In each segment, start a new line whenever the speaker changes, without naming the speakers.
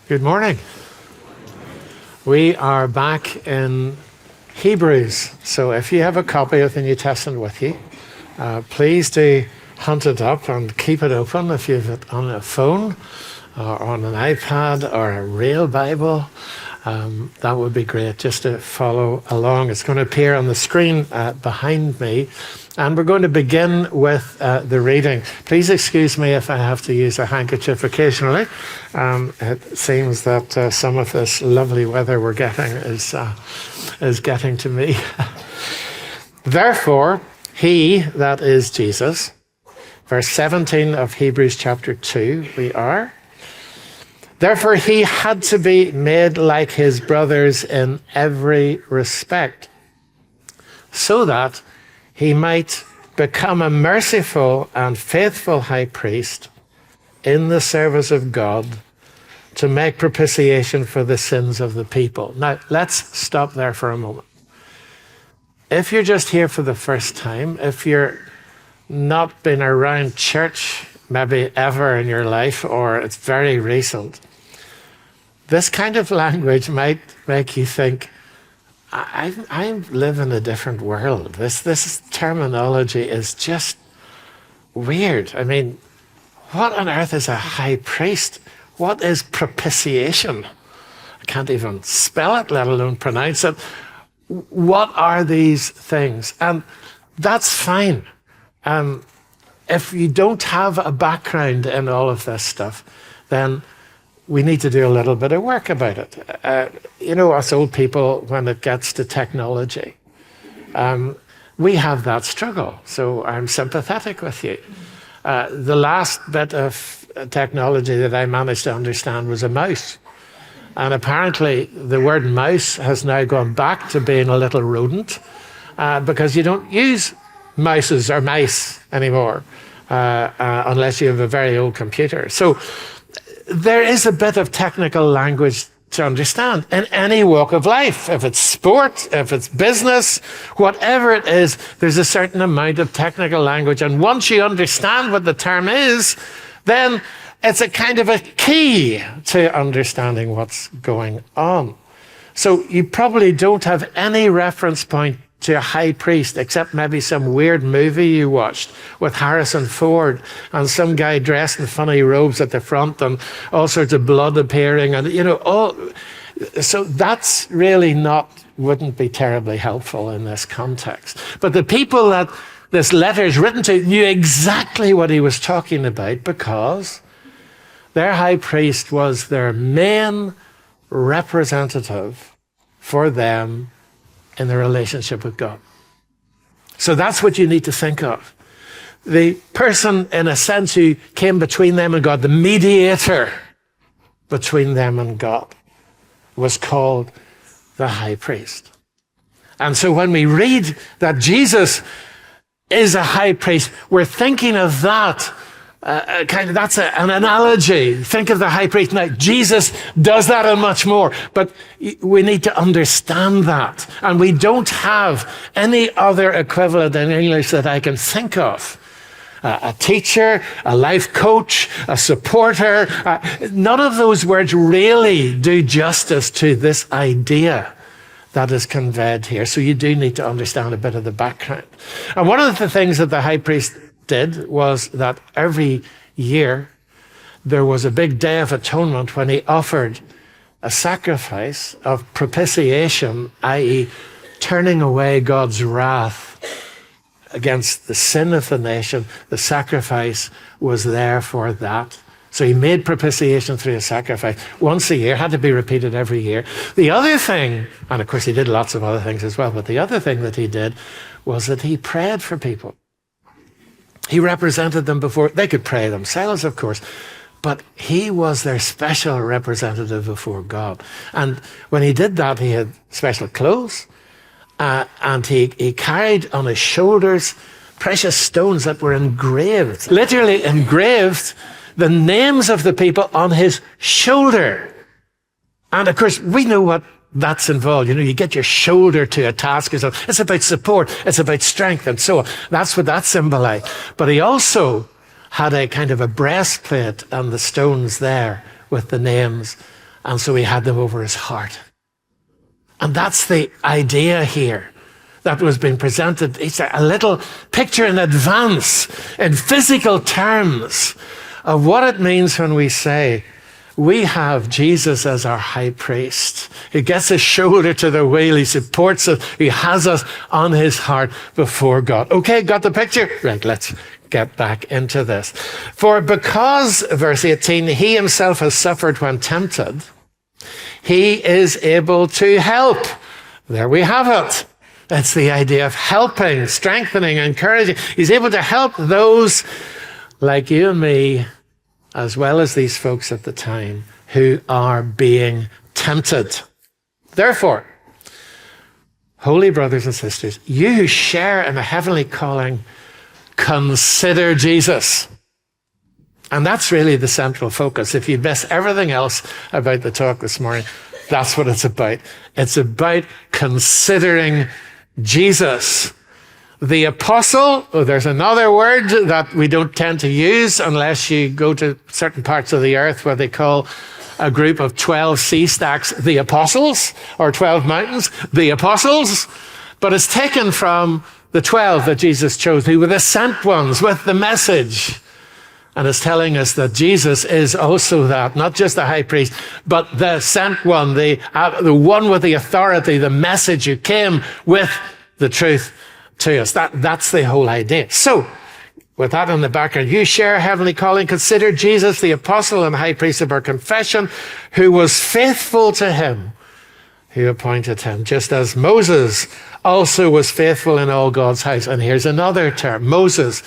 Good morning. We are back in Hebrews. So if you have a copy of the New Testament with you, please do hunt it up and keep it open if you have it on a phone or on an iPad or a real Bible. That would be great just to follow along. It's going to appear on the screen behind me. And we're going to begin with the reading. Please excuse me if I have to use a handkerchief occasionally. It seems that some of this lovely weather we're getting is getting to me. Therefore, he, that is Jesus, verse 17 of Hebrews chapter 2, we are. Therefore, he had to be made like his brothers in every respect, so that he might become a merciful and faithful high priest in the service of God to make propitiation for the sins of the people. Now, let's stop there for a moment. If you're just here for the first time, if you're not been around church maybe ever in your life, or it's very recent, this kind of language might make you think, I live in a different world. This terminology is just weird. I mean, what on earth is a high priest? What is propitiation? I can't even spell it, let alone pronounce it. What are these things? And that's fine. If you don't have a background in all of this stuff, then we need to do a little bit of work about it. Us old people, when it gets to technology, we have that struggle. So I'm sympathetic with you. The last bit of technology that I managed to understand was a mouse. And apparently the word mouse has now gone back to being a little rodent because you don't use mouses or mice anymore unless you have a very old computer. So there is a bit of technical language to understand in any walk of life. If it's sport, if it's business, whatever it is, there's a certain amount of technical language. And once you understand what the term is, then it's a kind of a key to understanding what's going on. So you probably don't have any reference point to a high priest, except maybe some weird movie you watched with Harrison Ford and some guy dressed in funny robes at the front and all sorts of blood appearing and so that's really wouldn't be terribly helpful in this context. But the people that this letter is written to knew exactly what he was talking about, because their high priest was their main representative for them in the relationship with God. So that's what you need to think of. The person, in a sense, who came between them and God, the mediator between them and God, was called the high priest. And so when we read that Jesus is a high priest, we're thinking of that. That's an analogy. Think of the high priest. Now, Jesus does that and much more, but we need to understand that. And we don't have any other equivalent in English that I can think of. A teacher, a life coach, a supporter. None of those words really do justice to this idea that is conveyed here. So you do need to understand a bit of the background. And one of the things that the high priest did was that every year there was a big day of atonement when he offered a sacrifice of propitiation, i.e., turning away God's wrath against the sin of the nation. The sacrifice was there for that. So he made propitiation through a sacrifice once a year, had to be repeated every year. The other thing, and of course he did lots of other things as well, but the other thing that he did was that he prayed for people. He represented them before. They could pray themselves, of course, but he was their special representative before God. And when he did that, he had special clothes, and he carried on his shoulders precious stones that were engraved, literally engraved, the names of the people on his shoulder. And of course, we know what that's involved. You get your shoulder to a task or something. It's about support. It's about strength and so on. That's what that symbolized. But he also had a kind of a breastplate and the stones there with the names And so he had them over his heart. And that's the idea here that was being presented. It's a little picture in advance, in physical terms, of what it means when we say, we have Jesus as our high priest. He gets his shoulder to the wheel. He supports us. He has us on his heart before God. Okay, got the picture? Right, let's get back into this. For because, verse 18, he himself has suffered when tempted, he is able to help. There we have it. That's the idea of helping, strengthening, encouraging. He's able to help those like you and me, as well as these folks at the time, who are being tempted. Therefore, holy brothers and sisters, you who share in the heavenly calling, consider Jesus. And that's really the central focus. If you miss everything else about the talk this morning, that's what it's about. It's about considering Jesus. The apostle, there's another word that we don't tend to use unless you go to certain parts of the earth where they call a group of 12 sea stacks the apostles, or 12 mountains the apostles. But it's taken from the 12 that Jesus chose, who were the sent ones with the message. And it's telling us that Jesus is also that, not just the high priest, but the sent one, the one with the authority, the message who came with the truth to us. That's the whole idea. So, with that in the background, you share heavenly calling. Consider Jesus, the apostle and high priest of our confession, who was faithful to him who appointed him, just as Moses also was faithful in all God's house. And here's another term. Moses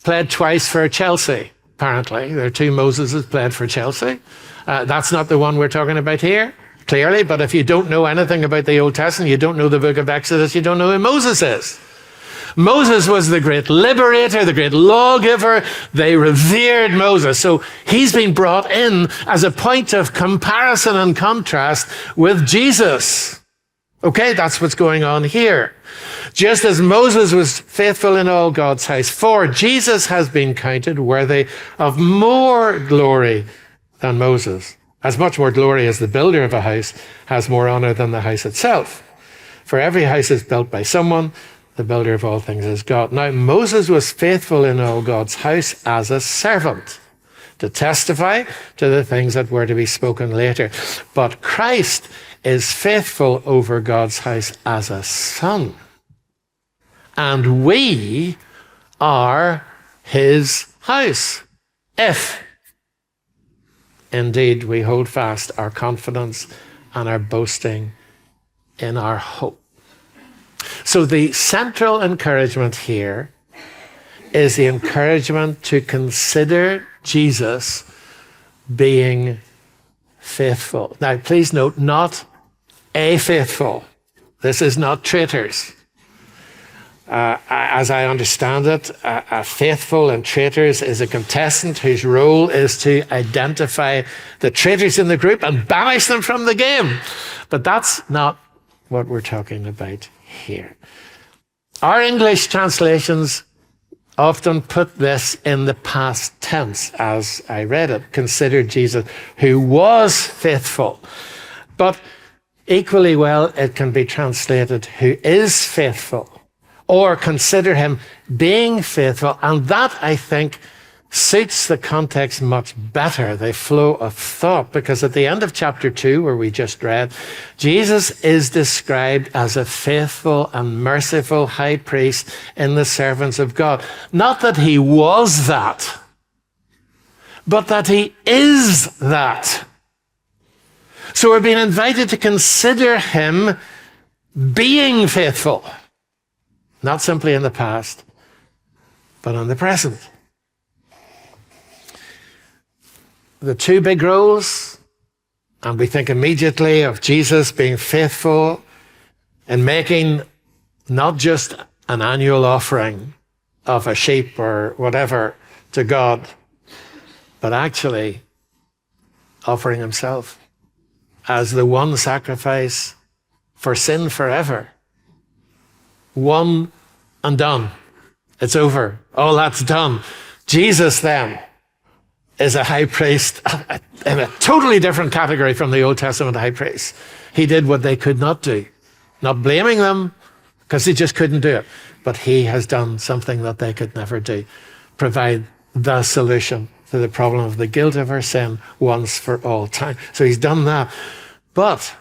played twice for Chelsea, apparently. There are two Moseses played for Chelsea. That's not the one we're talking about here, clearly. But if you don't know anything about the Old Testament, you don't know the book of Exodus, you don't know who Moses is. Moses was the great liberator, the great lawgiver. They revered Moses. So he's been brought in as a point of comparison and contrast with Jesus. Okay, that's what's going on here. Just as Moses was faithful in all God's house, for Jesus has been counted worthy of more glory than Moses. As much more glory as the builder of a house has more honor than the house itself. For every house is built by someone, the builder of all things is God. Now, Moses was faithful in all God's house as a servant to testify to the things that were to be spoken later. But Christ is faithful over God's house as a son. And we are his house, if indeed we hold fast our confidence and our boasting in our hope. So the central encouragement here is the encouragement to consider Jesus being faithful. Now, please note, not a faithful. This is not traitors. As I understand it, a faithful and traitors is a contestant whose role is to identify the traitors in the group and banish them from the game. But that's not what we're talking about here. Our English translations often put this in the past tense, as I read it. Consider Jesus, who was faithful. But equally well, it can be translated, who is faithful. Or consider him being faithful. And that, I think, suits the context much better, the flow of thought, because at the end of chapter 2, where we just read, Jesus is described as a faithful and merciful high priest in the servants of God. Not that he was that, but that he is that. So we're being invited to consider him being faithful, not simply in the past, but in the present. The two big roles, and we think immediately of Jesus being faithful in making not just an annual offering of a sheep or whatever to God, but actually offering himself as the one sacrifice for sin forever. One and done. It's over. All that's done. Jesus then is a high priest in a totally different category from the Old Testament high priests. He did what they could not do. Not blaming them, because they just couldn't do it. But he has done something that they could never do. Provide the solution to the problem of the guilt of our sin once for all time. So he's done that. But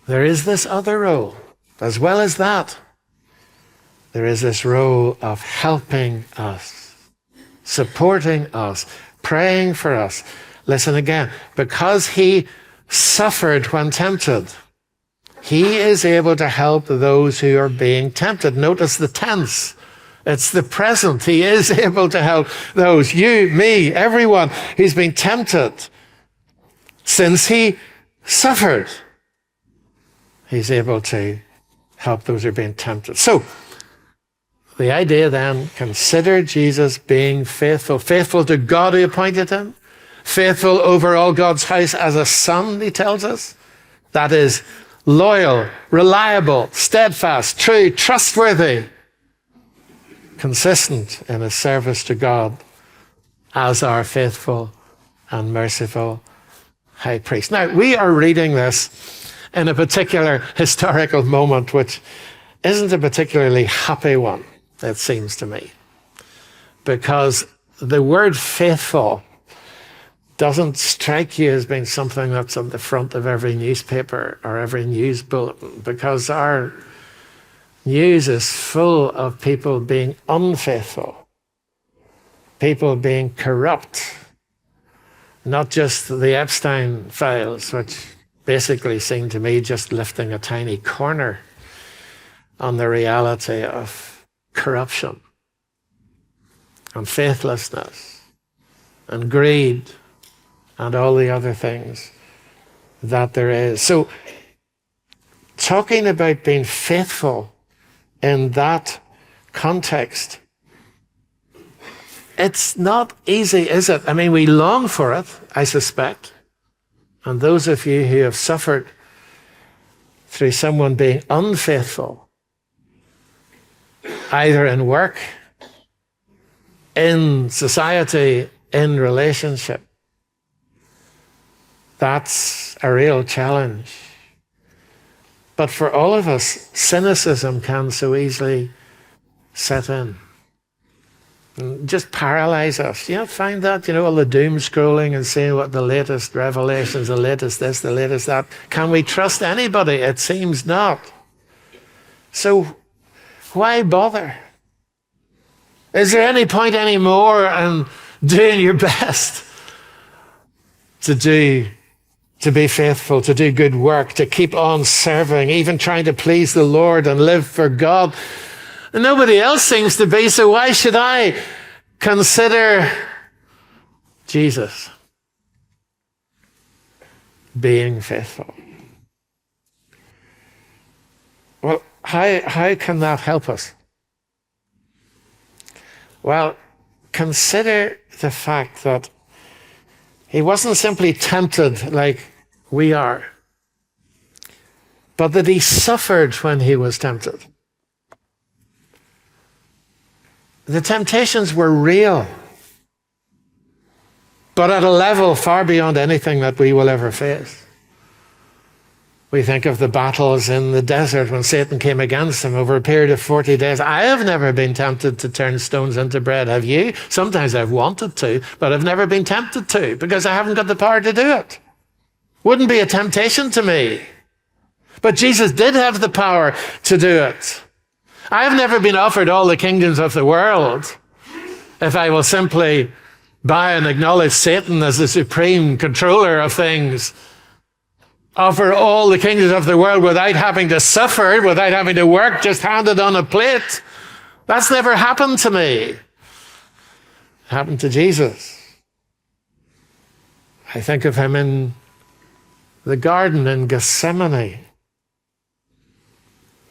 there is this other role. As well as that, there is this role of helping us, supporting us, praying for us. Listen again. Because he suffered when tempted, he is able to help those who are being tempted. Notice the tense. It's the present. He is able to help those, you, me, everyone who's been tempted. Since he suffered, he's able to help those who are being tempted. So, the idea then, consider Jesus being faithful. Faithful to God who appointed him. Faithful over all God's house as a son, he tells us. That is, loyal, reliable, steadfast, true, trustworthy, consistent in his service to God as our faithful and merciful high priest. Now, we are reading this in a particular historical moment, which isn't a particularly happy one, it seems to me, because the word faithful doesn't strike you as being something that's on the front of every newspaper or every news bulletin, because our news is full of people being unfaithful, people being corrupt, not just the Epstein files, which basically seem to me just lifting a tiny corner on the reality of corruption and faithlessness and greed and all the other things that there is. So, talking about being faithful in that context, it's not easy, is it? I mean, we long for it, I suspect. And those of you who have suffered through someone being unfaithful, either in work, in society, in relationship, that's a real challenge. But for all of us, cynicism can so easily set in and just paralyze us. You find that, all the doom scrolling and seeing what the latest revelations, the latest this, the latest that. Can we trust anybody? It seems not. So why bother? Is there any point anymore in doing your best to be faithful, to do good work, to keep on serving, even trying to please the Lord and live for God? And nobody else seems to be, so why should I consider Jesus being faithful? Well, how can that help us? Well, consider the fact that he wasn't simply tempted like we are, but that he suffered when he was tempted. The temptations were real, but at a level far beyond anything that we will ever face. We think of the battles in the desert when Satan came against him over a period of 40 days. I have never been tempted to turn stones into bread. Have you? Sometimes I've wanted to, but I've never been tempted to because I haven't got the power to do it. Wouldn't be a temptation to me. But Jesus did have the power to do it. I've never been offered all the kingdoms of the world if I will simply bow and acknowledge Satan as the supreme controller of things. Offer all the kingdoms of the world without having to suffer, without having to work, just handed on a plate. That's never happened to me. It happened to Jesus. I think of him in the garden in Gethsemane.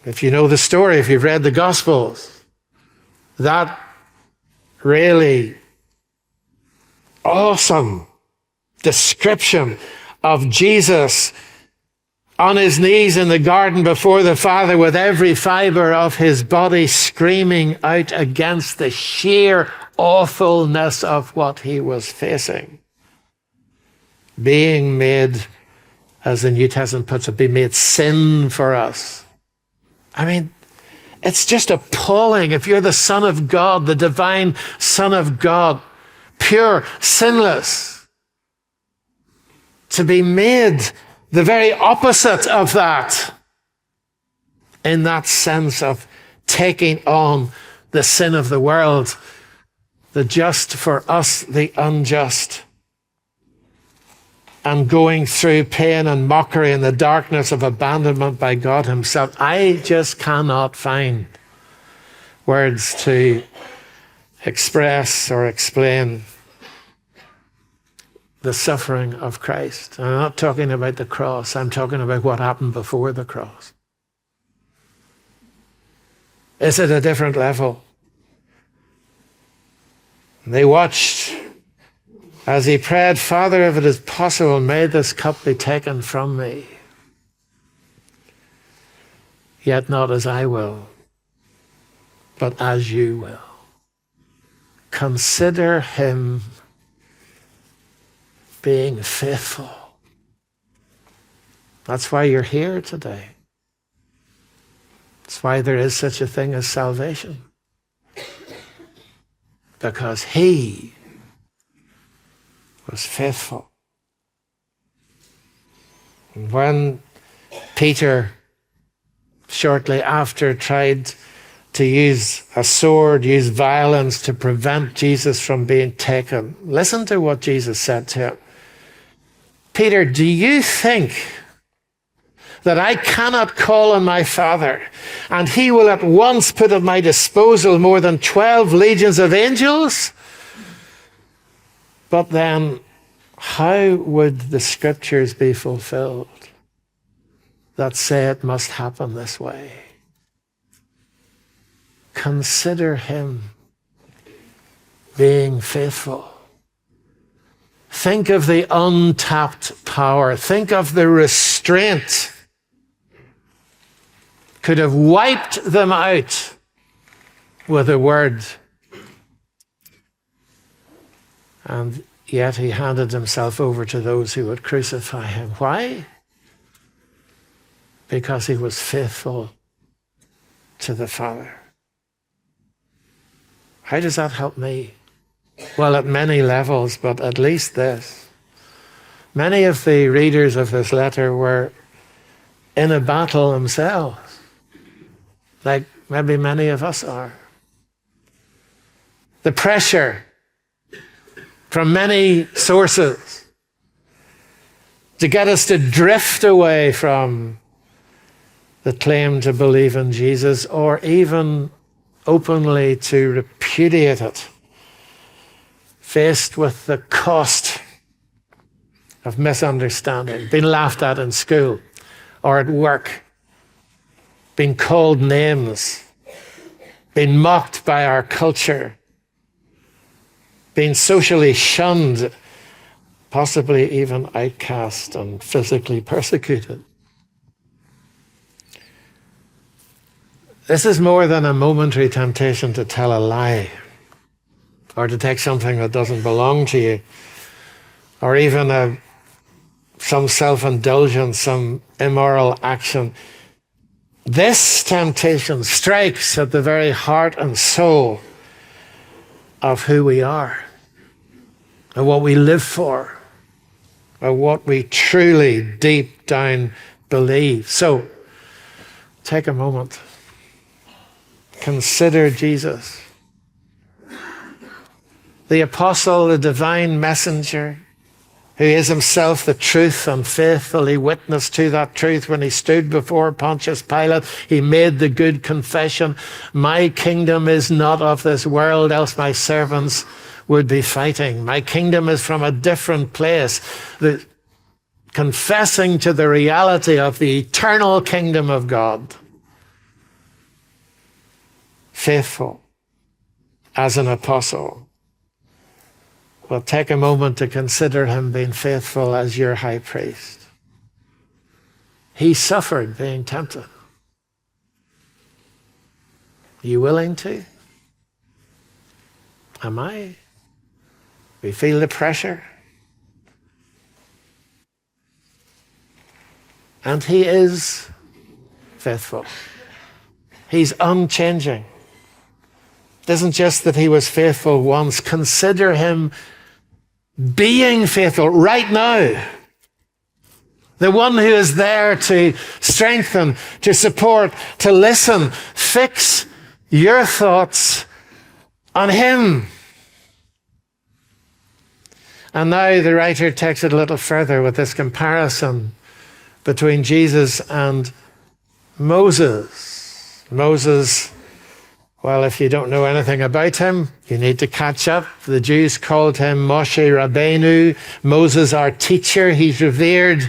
If you know the story, if you've read the Gospels, that really awesome description of Jesus on his knees in the garden before the Father with every fiber of his body screaming out against the sheer awfulness of what he was facing. being made, as the New Testament puts it, be made sin for us. I mean, it's just appalling. If you're the Son of God, the divine Son of God, pure, sinless, to be made the very opposite of that, in that sense of taking on the sin of the world, the just for us, the unjust, and going through pain and mockery in the darkness of abandonment by God himself. I just cannot find words to express or explain the suffering of Christ. I'm not talking about the cross. I'm talking about what happened before the cross. It's at a different level. They watched as he prayed, Father, if it is possible, may this cup be taken from me. Yet not as I will, but as you will. Consider him being faithful. That's why you're here today. That's why there is such a thing as salvation. Because he was faithful. And when Peter, shortly after, tried to use a sword, use violence to prevent Jesus from being taken, listen to what Jesus said to him. Peter, do you think that I cannot call on my Father, and he will at once put at my disposal more than 12 legions of angels? But then, how would the scriptures be fulfilled that say it must happen this way? Consider him being faithful. Think of the untapped power. Think of the restraint. Could have wiped them out with a word. And yet he handed himself over to those who would crucify him. Why? Because he was faithful to the Father. How does that help me? Well, at many levels, but at least this. Many of the readers of this letter were in a battle themselves, like maybe many of us are. The pressure from many sources to get us to drift away from the claim to believe in Jesus, or even openly to repudiate it, faced with the cost of misunderstanding, being laughed at in school or at work, being called names, being mocked by our culture, being socially shunned, possibly even outcast and physically persecuted. This is more than a momentary temptation to tell a lie, or to take something that doesn't belong to you, or even some self-indulgence, some immoral action. This temptation strikes at the very heart and soul of who we are, and what we live for, and what we truly deep down believe. So, take a moment. Consider Jesus, the apostle, the divine messenger, who is himself the truth and faithfully witnessed to that truth when he stood before Pontius Pilate. He made the good confession, my kingdom is not of this world, else my servants would be fighting. My kingdom is from a different place. Confessing to the reality of the eternal kingdom of God. Faithful as an apostle. Well, take a moment to consider him being faithful as your high priest. He suffered being tempted. Are you willing to? Am I? We feel the pressure. And he is faithful. He's unchanging. It isn't just that he was faithful once. Consider him being faithful right now. The one who is there to strengthen, to support, to listen. Fix your thoughts on him. And now the writer takes it a little further with this comparison between Jesus and Moses. Moses, well, if you don't know anything about him, you need to catch up. The Jews called him Moshe Rabbeinu, Moses our teacher. He's revered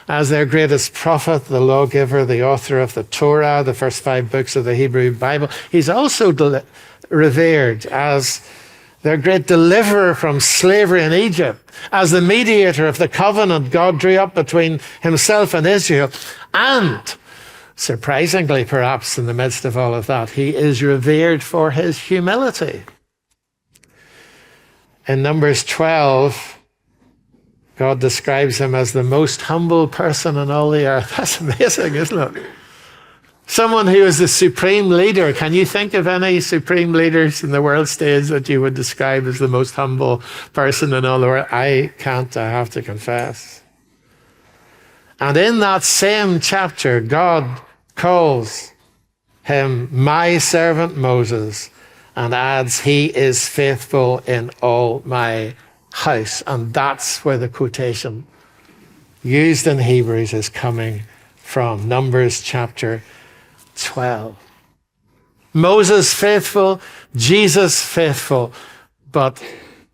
as their greatest prophet, the lawgiver, the author of the Torah, the first 5 books of the Hebrew Bible. He's also revered as their great deliverer from slavery in Egypt, as the mediator of the covenant God drew up between himself and Israel. And, surprisingly perhaps in the midst of all of that, he is revered for his humility. In Numbers 12, God describes him as the most humble person on all the earth. That's amazing, isn't it? Someone who is the supreme leader. Can you think of any supreme leaders in the world stage that you would describe as the most humble person in all the world? I can't, I have to confess. And in that same chapter, God calls him my servant Moses and adds, he is faithful in all my house. And that's where the quotation used in Hebrews is coming from. Numbers chapter 12. Moses faithful, Jesus faithful. But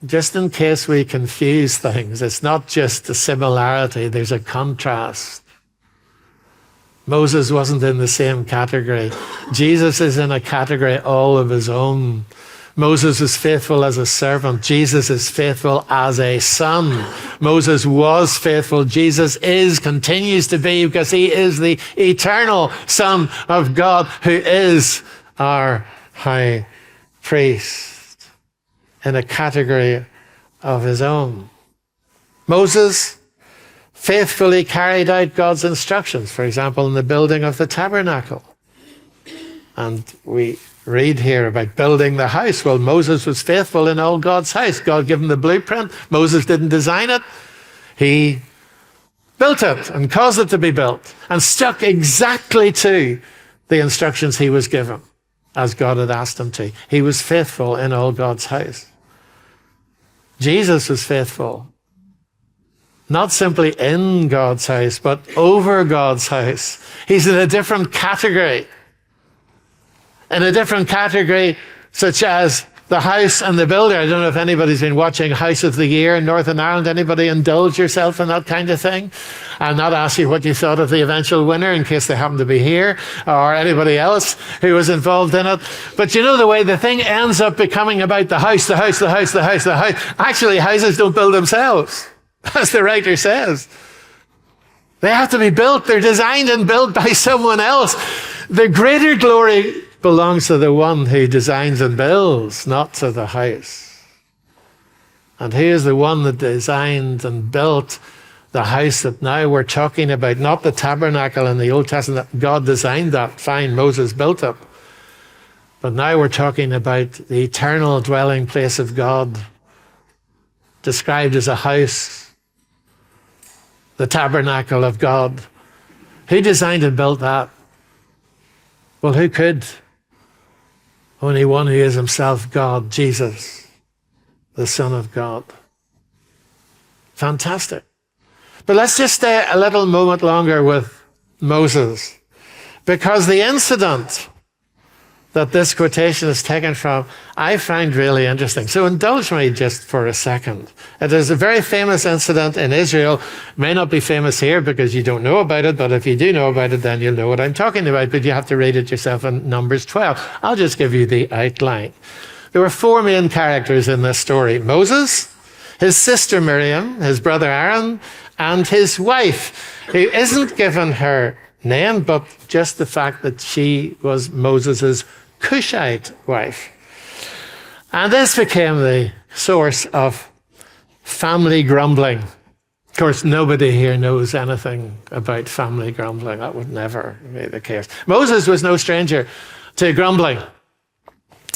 just in case we confuse things, it's not just a similarity, there's a contrast. Moses wasn't in the same category. Jesus is in a category all of his own. Moses is faithful as a servant. Jesus is faithful as a son. Moses was faithful. Jesus continues to be, because he is the eternal Son of God who is our high priest in a category of his own. Moses faithfully carried out God's instructions, for example, in the building of the tabernacle. And we read here about building the house. Well, Moses was faithful in all God's house. God gave him the blueprint. Moses didn't design it. He built it and caused it to be built and stuck exactly to the instructions he was given as God had asked him to. He was faithful in all God's house. Jesus was faithful, not simply in God's house, but over God's house. He's in a different category. In a different category, such as the house and the builder. I don't know if anybody's been watching House of the Year in Northern Ireland. Anybody indulge yourself in that kind of thing? I'll not ask you what you thought of the eventual winner in case they happen to be here, or anybody else who was involved in it. But you know the way the thing ends up becoming about the house, the house, the house, the house, the house. Actually, houses don't build themselves, as the writer says. They have to be built. They're designed and built by someone else. The greater glory belongs to the one who designs and builds, not to the house. And who is the one that designed and built the house that now we're talking about? Not the tabernacle in the Old Testament. God designed that. Fine, Moses built it. But now we're talking about the eternal dwelling place of God, described as a house, the tabernacle of God. Who designed and built that? Well, who could? Only one who is himself God, Jesus, the Son of God. Fantastic. But let's just stay a little moment longer with Moses, because the incident that this quotation is taken from, I find really interesting. So indulge me just for a second. It is a very famous incident in Israel. It may not be famous here because you don't know about it, but if you do know about it, then you'll know what I'm talking about. But you have to read it yourself in Numbers 12. I'll just give you the outline. There were 4 main characters in this story. Moses, his sister Miriam, his brother Aaron, and his wife, who isn't given her name, but just the fact that she was Moses' Cushite wife. And this became the source of family grumbling. course, nobody here knows anything about family grumbling. That would never be the case. Moses was no stranger to grumbling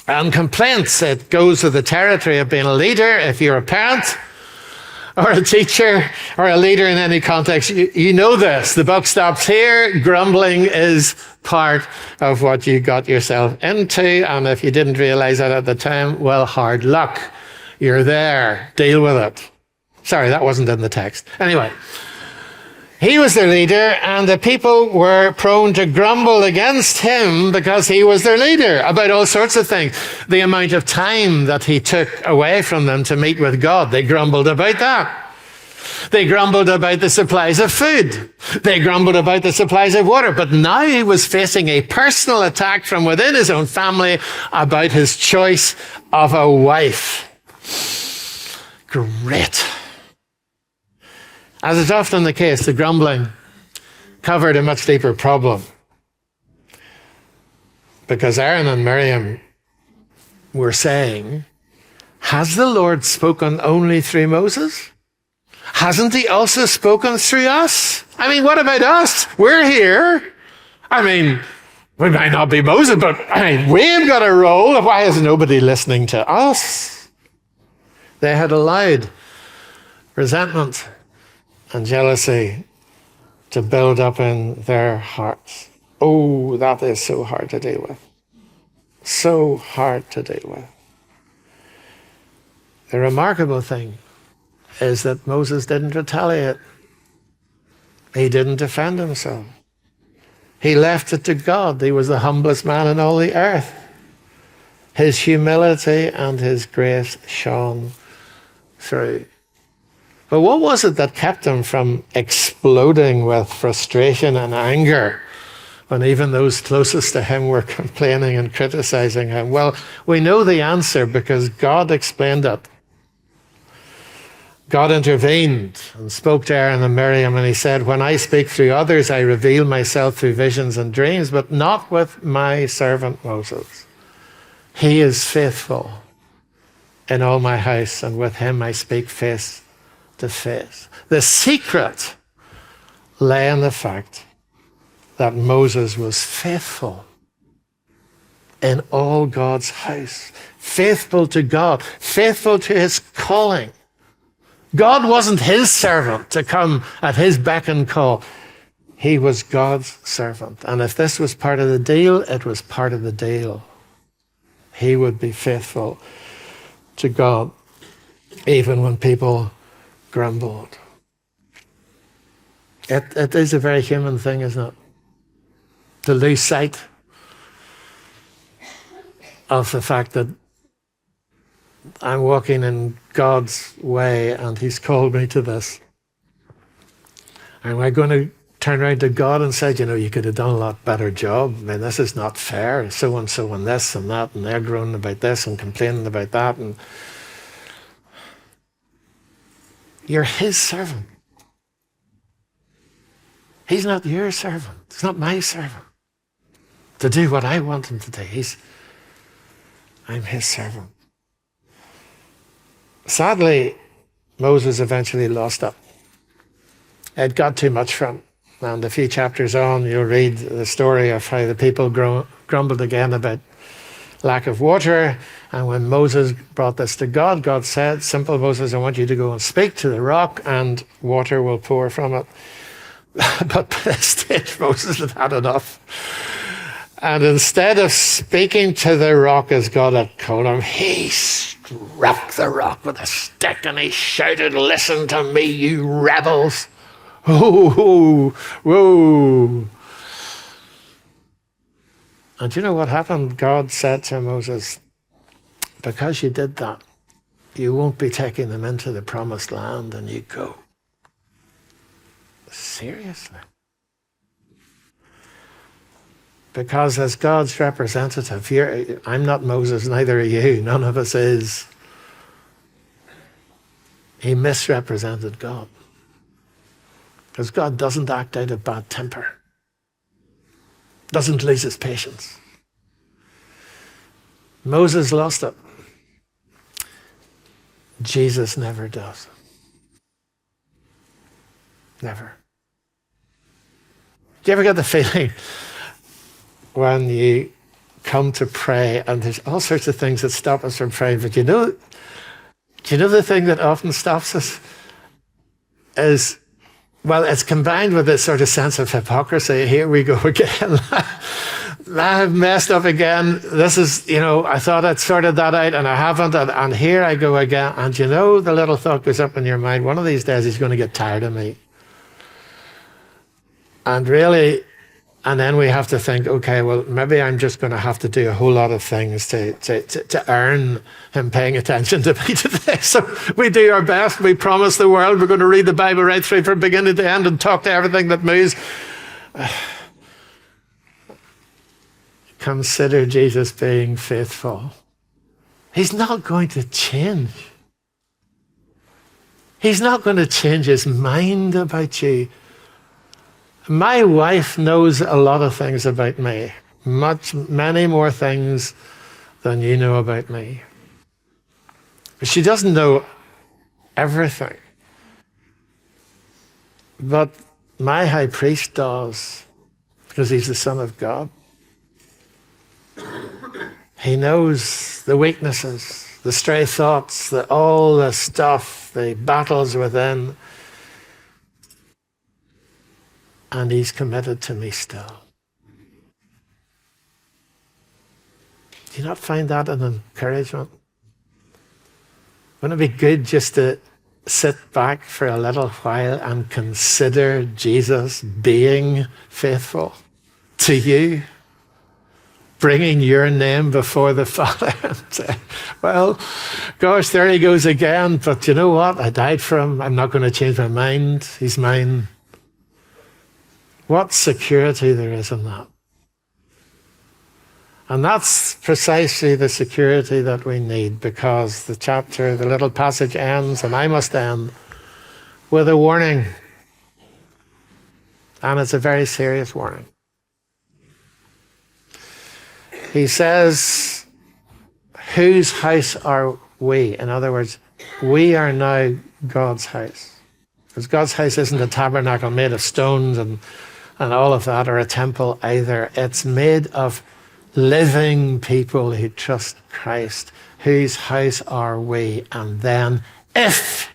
and complaints. It goes with the territory of being a leader. If you're a parent or a teacher or a leader in any context, you know this. The buck stops here. Grumbling is part of what you got yourself into. And if you didn't realize that at the time, well, hard luck. You're there. Deal with it. Sorry, that wasn't in the text. Anyway, he was their leader, and the people were prone to grumble against him because he was their leader about all sorts of things. The amount of time that he took away from them to meet with God, they grumbled about that. They grumbled about the supplies of food. They grumbled about the supplies of water. But now he was facing a personal attack from within his own family about his choice of a wife. Great. As is often the case, the grumbling covered a much deeper problem. Because Aaron and Miriam were saying, has the Lord spoken only through Moses? Hasn't he also spoken through us? I mean, what about us? We're here. I mean, we might not be Moses, but we've got a role. Why is nobody listening to us? They had allowed resentment and jealousy to build up in their hearts. Oh, that is so hard to deal with. So hard to deal with. The remarkable thing is that Moses didn't retaliate. He didn't defend himself. He left it to God. He was the humblest man in all the earth. His humility and his grace shone through. But what was it that kept him from exploding with frustration and anger when even those closest to him were complaining and criticizing him? Well, we know the answer because God explained it. God intervened and spoke to Aaron and Miriam, and he said, when I speak through others, I reveal myself through visions and dreams, but not with my servant Moses. He is faithful in all my house, and with him I speak face to face. The secret lay in the fact that Moses was faithful in all God's house, faithful to God, faithful to his calling. God wasn't his servant to come at his beck and call. He was God's servant. And if this was part of the deal, it was part of the deal. He would be faithful to God, even when people grumbled. It is a very human thing, isn't it? To lose sight of the fact that I'm walking in God's way and he's called me to this. And we're going to turn around to God and say, you know, you could have done a lot better job. I mean, this is not fair. So-and-so and this and that, and they're groaning about this and complaining about that. And you're his servant. He's not your servant. He's not my servant to do what I want him to do. I'm his servant. Sadly, Moses eventually lost it. It got too much for him. And a few chapters on, you'll read the story of how the people grumbled again about lack of water. And when Moses brought this to God, God said, simple Moses, I want you to go and speak to the rock and water will pour from it. But by this stage, Moses had had enough. And instead of speaking to the rock as God had called him, he struck the rock with a stick and he shouted, listen to me, you rebels. Whoa, whoa. And you know what happened? God said to Moses, because you did that, you won't be taking them into the promised land, and you go. Seriously? Because as God's representative, I'm not Moses, neither are you. None of us is. He misrepresented God. Because God doesn't act out of bad temper. Doesn't lose his patience. Moses lost it. Jesus never does. Never. Do you ever get the feeling when you come to pray and there's all sorts of things that stop us from praying, but do you know the thing that often stops us is, well, it's combined with this sort of sense of hypocrisy. Here we go again. I've messed up again. This is, I thought I'd sorted that out and I haven't. And here I go again. And the little thought goes up in your mind, one of these days he's going to get tired of me. And really, and then we have to think, okay, well, maybe I'm just going to have to do a whole lot of things to earn him paying attention to me today. So we do our best. We promise the world we're going to read the Bible right through from beginning to end and talk to everything that moves. Consider Jesus being faithful. He's not going to change. He's not going to change his mind about you. My wife knows a lot of things about me, many more things than you know about me. But she doesn't know everything. But my high priest does, because he's the Son of God. He knows the weaknesses, the stray thoughts, all the stuff, the battles within. And he's committed to me still. Do you not find that an encouragement? Wouldn't it be good just to sit back for a little while and consider Jesus being faithful to you? Bringing your name before the Father and say, well, gosh, there he goes again. But you know what? I died for him. I'm not going to change my mind. He's mine. What security there is in that. And that's precisely the security that we need, because the little passage ends, and I must end, with a warning. And it's a very serious warning. He says, whose house are we? In other words, we are now God's house. Because God's house isn't a tabernacle made of stones and all of that, or a temple either. It's made of living people who trust Christ. Whose house are we? And then, if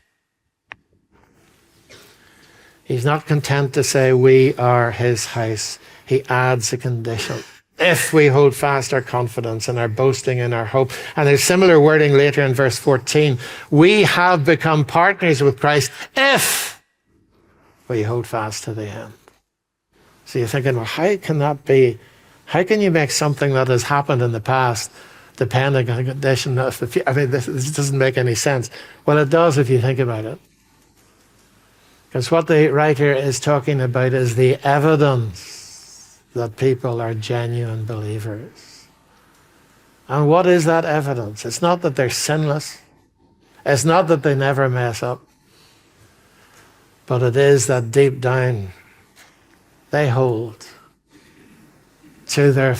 he's not content to say we are his house, he adds a condition. If we hold fast our confidence and our boasting and our hope. And there's similar wording later in verse 14. We have become partners with Christ if we hold fast to the end. So you're thinking, well, how can that be? How can you make something that has happened in the past depending on the condition of the future? I mean, this doesn't make any sense. Well, it does if you think about it. Because what the writer is talking about is the evidence that people are genuine believers. And what is that evidence? It's not that they're sinless. It's not that they never mess up. But it is that deep down they hold to their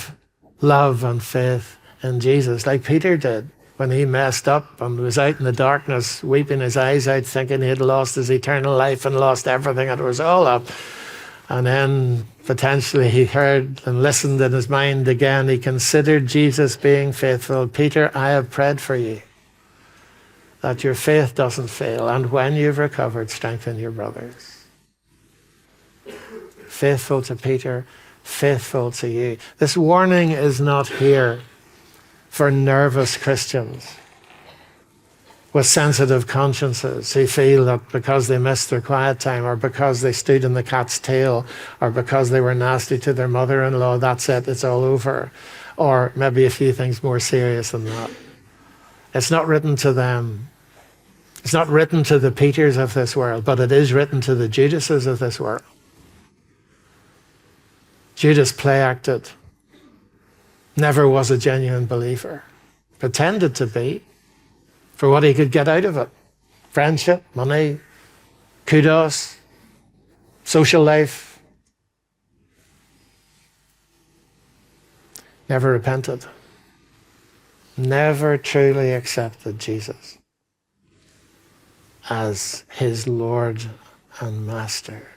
love and faith in Jesus, like Peter did when he messed up and was out in the darkness, weeping his eyes out, thinking he had lost his eternal life and lost everything, and it was all up. And then potentially he heard and listened in his mind again. He considered Jesus being faithful. Peter, I have prayed for you that your faith doesn't fail. And when you've recovered, strengthen your brothers. Faithful to Peter, faithful to you. This warning is not here for nervous Christians with sensitive consciences who feel that because they missed their quiet time, or because they stood in the cat's tail, or because they were nasty to their mother-in-law, that's it, it's all over. Or maybe a few things more serious than that. It's not written to them. It's not written to the Peters of this world, but it is written to the Judases of this world. Judas play-acted, never was a genuine believer, pretended to be, for what he could get out of it. Friendship, money, kudos, social life. Never repented. Never truly accepted Jesus as his Lord and Master.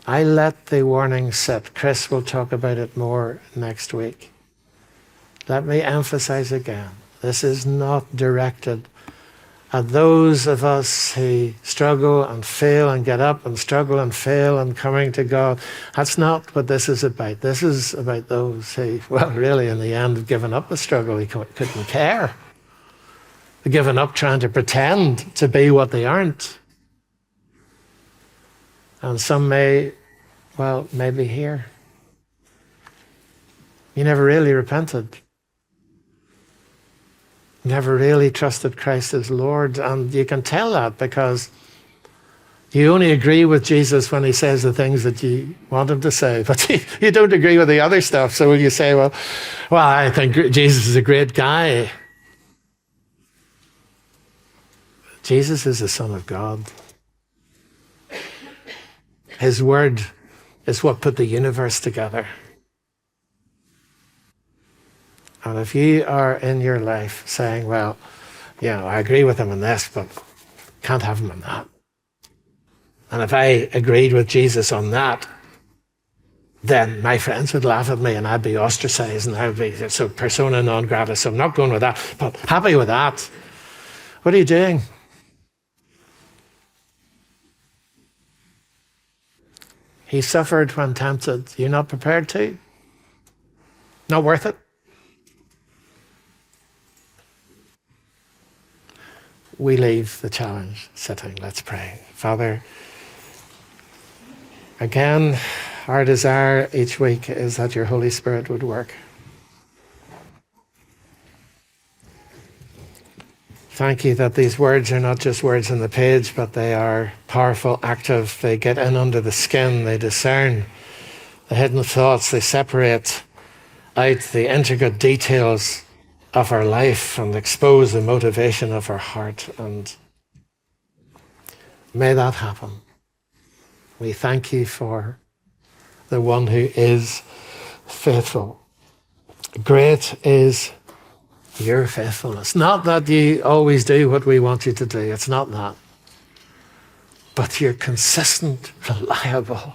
I let the warning sit. Chris will talk about it more next week. Let me emphasize again, this is not directed at those of us who struggle and fail and get up and struggle and fail and coming to God. That's not what this is about. This is about those who, well, really in the end have given up the struggle. They couldn't care. They've given up trying to pretend to be what they aren't. And some may be here. You never really repented. Never really trusted Christ as Lord. And you can tell that because you only agree with Jesus when he says the things that you want him to say, but you don't agree with the other stuff. So will you say, well, I think Jesus is a great guy. Jesus is the Son of God. His word is what put the universe together. And if you are in your life saying, well, I agree with him in this, but can't have him in that. And if I agreed with Jesus on that, then my friends would laugh at me and I'd be ostracized and I'd be so persona non grata. So I'm not going with that, but happy with that. What are you doing? He suffered when tempted. You're not prepared to? Not worth it? We leave the challenge sitting. Let's pray. Father, again, our desire each week is that your Holy Spirit would work. Thank you that these words are not just words on the page, but they are powerful, active. They get in under the skin. They discern the hidden thoughts. They separate out the intricate details of our life and expose the motivation of our heart. And may that happen. We thank you for the one who is faithful. Great is your faithfulness. Not that you always do what we want you to do. It's not that. But you're consistent, reliable,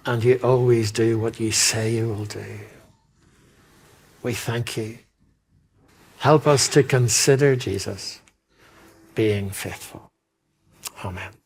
and you always do what you say you will do. We thank you. Help us to consider Jesus being faithful. Amen.